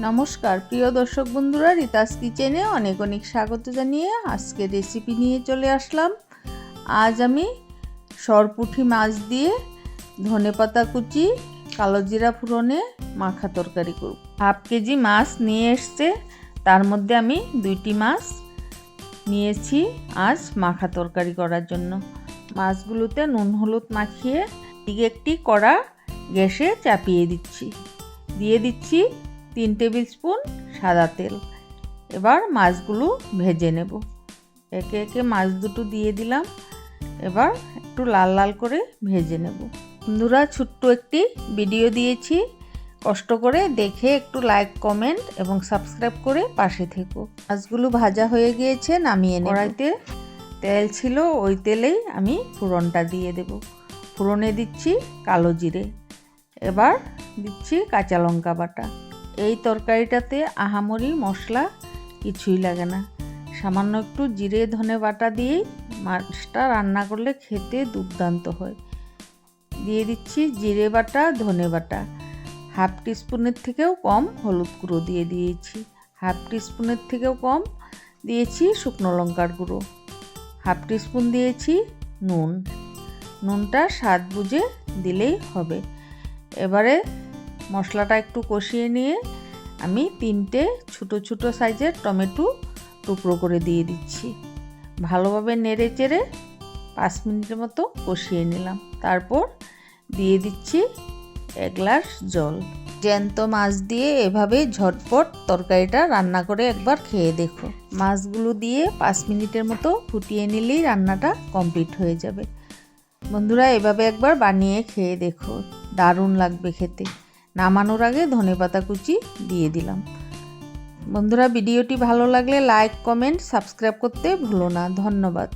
নমস্কার প্রিয় দর্শক বন্ধুরা, রিতাস কিচেনে অনেক অনেক স্বাগত জানিয়ে আজকে রেসিপি নিয়ে চলে আসলাম। আজ আমি সরপুঁটি মাছ দিয়ে ধনেপাতা কুচি কালো জিরা ফোড়নে মাখা তরকারি করব। হাফ কেজি মাছ নিয়ে এসছে, তার মধ্যে আমি 2টি মাছ নিয়েছি আজ মাখা তরকারি করার জন্য। মাছগুলোতে নুন হলুদ মাখিয়ে দিকে একটি কড়া গ্যাসে চাপিয়ে দিচ্ছি, দিয়ে দিচ্ছি 3 টেবিল স্পুন সাদা তেল। এবার মাছগুলো ভেজে নেব। একে একে মাছ দুটো দিয়ে দিলাম, এবার একটু লাল লাল করে ভেজে নেব। বন্ধুরা, ছোট্ট একটি ভিডিও দিয়েছি, কষ্ট করে দেখে একটু লাইক কমেন্ট এবং সাবস্ক্রাইব করে পাশে থেকো। মাছগুলো ভাজা হয়ে গিয়েছে, নামিয়ে নেব। কড়াইতে তেল ছিল, ওই তেলেই আমি ফোড়নটা দিয়ে দেব। ফোড়নে দিচ্ছি কালো জিরে, এবার দিচ্ছি কাঁচা লঙ্কা বাটা। এই তরকারিটাতে আহামরি মশলা কিছুই লাগে না, সামান্য একটু জিরে ধনে বাটা দিয়েই মাছটা রান্না করলে খেতে দুর্দান্ত হয়। দিয়ে দিচ্ছি জিরে বাটা ধনে বাটা, হাফ টিস্পুনের থেকেও কম হলুদ গুঁড়ো দিয়ে দিয়েছি, হাফ টিস্পুনের থেকেও কম দিয়েছি শুকনো লঙ্কার গুঁড়ো, হাফ টিস্পুন দিয়েছি নুন। নুনটা স্বাদ বুঝে দিলেই হবে। এবারে মশলাটা একটু কষিয়ে নিয়ে আমি 3টে ছোটো ছোটো সাইজের টমেটো টুকরো করে দিয়ে দিচ্ছি। ভালোভাবে নেড়ে চেড়ে 5 মিনিটের মতো কষিয়ে নিলাম। তারপর দিয়ে দিচ্ছি 1 গ্লাস জল। জ্যান্ত মাছ দিয়ে এভাবে ঝটপট তরকারিটা রান্না করে একবার খেয়ে দেখো। মাছগুলো দিয়ে 5 মিনিটের মতো ফুটিয়ে নিলেই রান্নাটা কমপ্লিট হয়ে যাবে। বন্ধুরা, এভাবে একবার বানিয়ে খেয়ে দেখো, দারুণ লাগবে খেতে। নামানোর আগে ধনেপাতা কুচি দিয়ে দিলাম। বন্ধুরা, ভিডিওটি ভালো লাগলে লাইক কমেন্ট সাবস্ক্রাইব করতে ভুলো না। ধন্যবাদ।